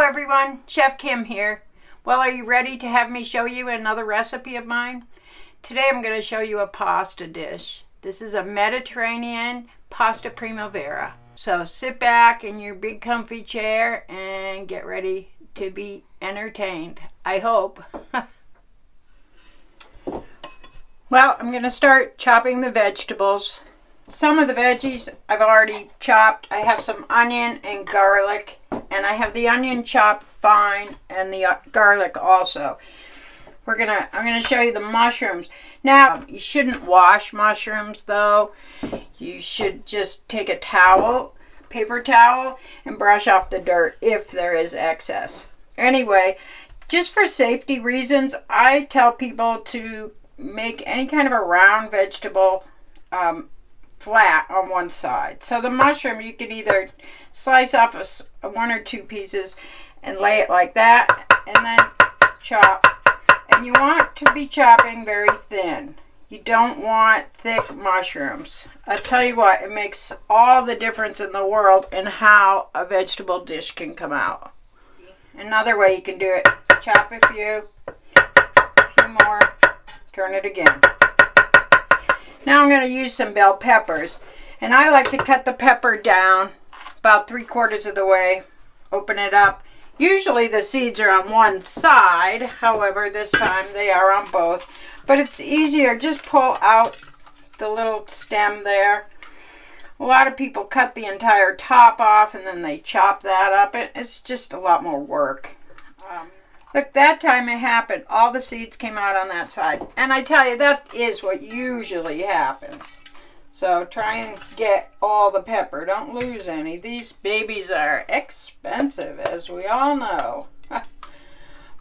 everyone, Chef Kim here. Well, are you ready to have me show you another recipe of mine? Today I'm going to show you a pasta dish. This is a Mediterranean pasta primavera. So sit back in your big comfy chair and get ready to be entertained, I hope. Well, I'm going to start chopping the vegetables. Some of the veggies I've already chopped. I have some onion and garlic, and I have the onion chopped fine and the garlic also. I'm gonna show you the mushrooms. Now, you shouldn't wash mushrooms though. You should just take a towel, paper towel, and brush off the dirt if there is excess. Anyway, just for safety reasons, I tell people to make any kind of a round vegetable flat on one side. So the mushroom, you can either slice off one or two pieces and lay it like that, and then chop. And you want to be chopping very thin. You don't want thick mushrooms. I tell you what, it makes all the difference in the world in how a vegetable dish can come out. Another way you can do it, chop a few more, turn it again. Now I'm going to use some bell peppers, and I like to cut the pepper down about 3/4 of the way, open it up. Usually the seeds are on one side, however this time they are on both, but it's easier, just pull out the little stem there. A lot of people cut the entire top off and then they chop that up. It's just a lot more work. Look, that time it happened. All the seeds came out on that side. And I tell you, that is what usually happens. So try and get all the pepper. Don't lose any. These babies are expensive, as we all know.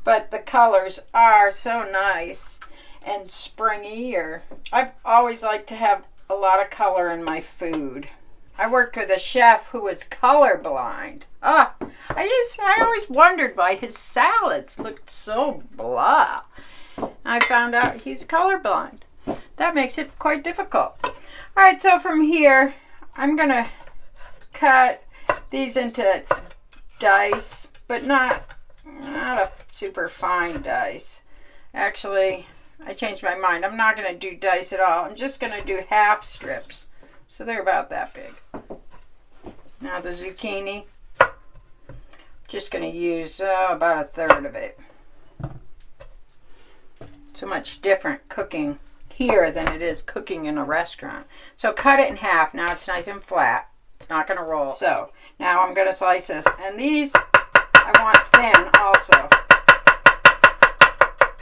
But the colors are so nice and springy. I've always liked to have a lot of color in my food. I worked with a chef who was colorblind. I always wondered why his salads looked so blah. I found out he's colorblind. That makes it quite difficult. Alright, so from here, I'm going to cut these into dice, but not a super fine dice. Actually, I changed my mind. I'm not going to do dice at all. I'm just going to do half strips. So they're about that big. Now the zucchini, just going to use about 1/3 of it. So much different cooking here than it is cooking in a restaurant. So cut it in half. Now it's nice and flat. It's not going to roll. So now I'm going to slice this. And these I want thin also.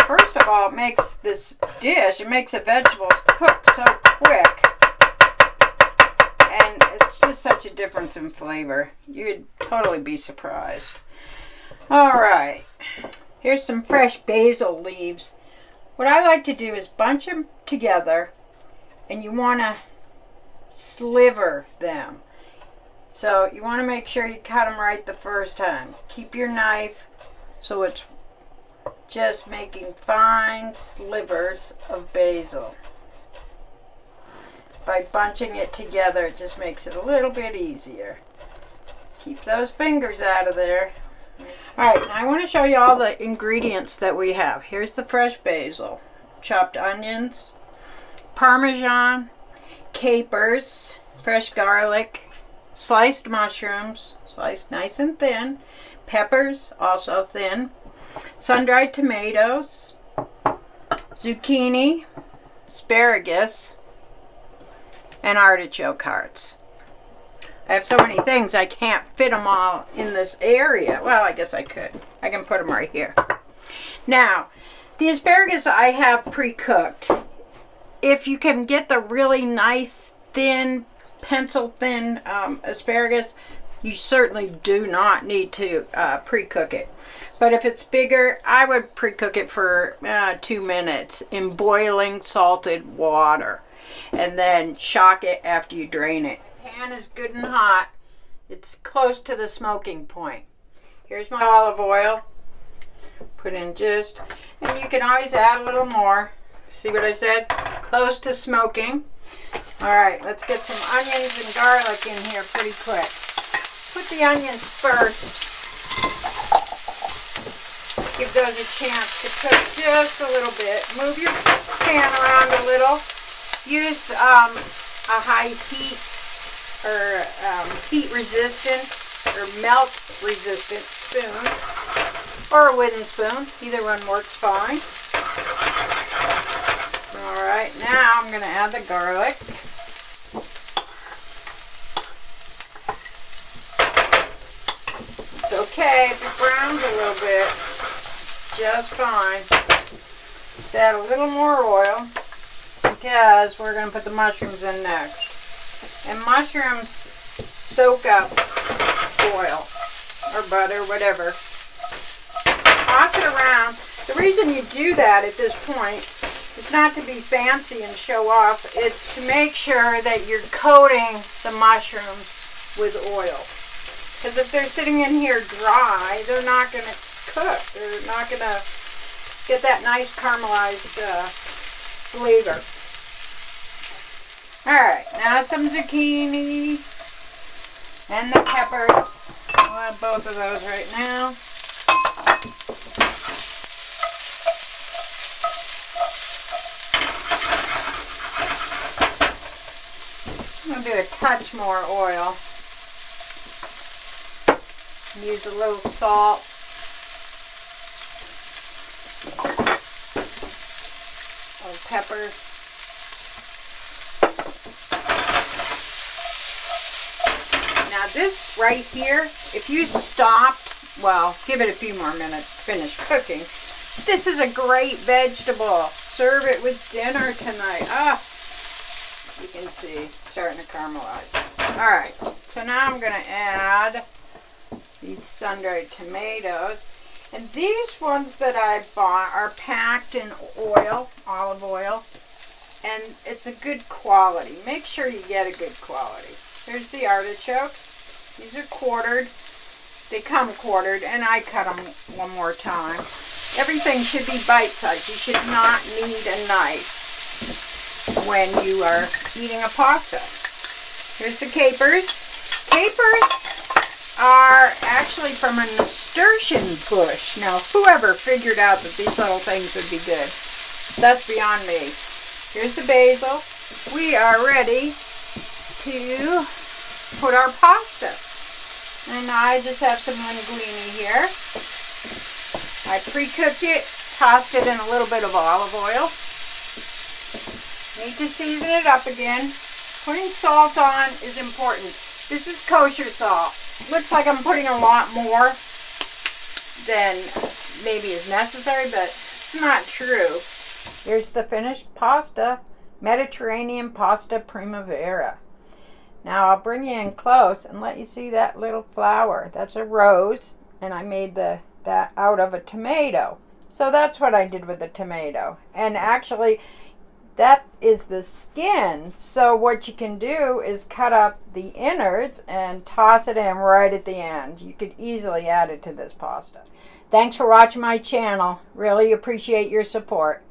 First of all, it makes this dish, it makes the vegetables cook so quick. And it's just such a difference in flavor. You'd totally be surprised. Alright, here's some fresh basil leaves. What I like to do is bunch them together, and you want to sliver them. So you want to make sure you cut them right the first time. Keep your knife so it's just making fine slivers of basil. By bunching it together, it just makes it a little bit easier. Keep those fingers out of there. Alright, now I want to show you all the ingredients that we have. Here's the fresh basil, chopped onions, Parmesan, capers, fresh garlic, sliced mushrooms, sliced nice and thin, peppers, also thin, sun-dried tomatoes, zucchini, asparagus, and artichoke hearts. I have so many things I can't fit them all in this area. Well, I guess I could. I can put them right here. Now, the asparagus I have pre-cooked. If you can get the really nice, thin, pencil-thin asparagus, you certainly do not need to pre-cook it. But if it's bigger, I would pre-cook it for 2 minutes in boiling salted water. And then shock it after you drain it. The pan is good and hot. It's close to the smoking point. Here's my olive oil. Put in just, and you can always add a little more. See what I said? Close to smoking. Alright, let's get some onions and garlic in here pretty quick. Put the onions first. Give those a chance to cook just a little bit. Move your pan around a little. Use a high heat or heat resistant or melt resistant spoon or a wooden spoon. Either one works fine. Alright, now I'm going to add the garlic. It's okay if it browns a little bit. Just fine. Let's add a little more oil because we're going to put the mushrooms in next. And mushrooms soak up oil or butter, whatever. Toss it around. The reason you do that at this point, it's not to be fancy and show off. It's to make sure that you're coating the mushrooms with oil. Because if they're sitting in here dry, they're not going to cook. They're not going to get that nice caramelized flavor. Alright, now some zucchini and the peppers. I'll add both of those right now. I'm going to do a touch more oil. Use a little salt. A little pepper. Now this right here, if you stopped, well, give it a few more minutes to finish cooking. This is a great vegetable. Serve it with dinner tonight. Ah, you can see it's starting to caramelize. Alright, so now I'm going to add these sun-dried tomatoes. And these ones that I bought are packed in oil, olive oil. And it's a good quality. Make sure you get a good quality. Here's the artichokes. These are quartered. They come quartered, and I cut them one more time. Everything should be bite-sized. You should not need a knife when you are eating a pasta. Here's the capers. Capers are actually from a nasturtium bush. Now, whoever figured out that these little things would be good, that's beyond me. Here's the basil. We are ready to put our pasta. And I just have some linguine here. I pre-cooked it, tossed it in a little bit of olive oil. Need to season it up again. Putting salt on is important. This is kosher salt. Looks like I'm putting a lot more than maybe is necessary, but it's not true. Here's the finished pasta, Mediterranean pasta Primavera. Now I'll bring you in close and let you see that little flower. That's a rose, and I made that out of a tomato. So that's what I did with the tomato. And actually, that is the skin. So what you can do is cut up the innards and toss it in right at the end. You could easily add it to this pasta. Thanks for watching my channel. Really appreciate your support.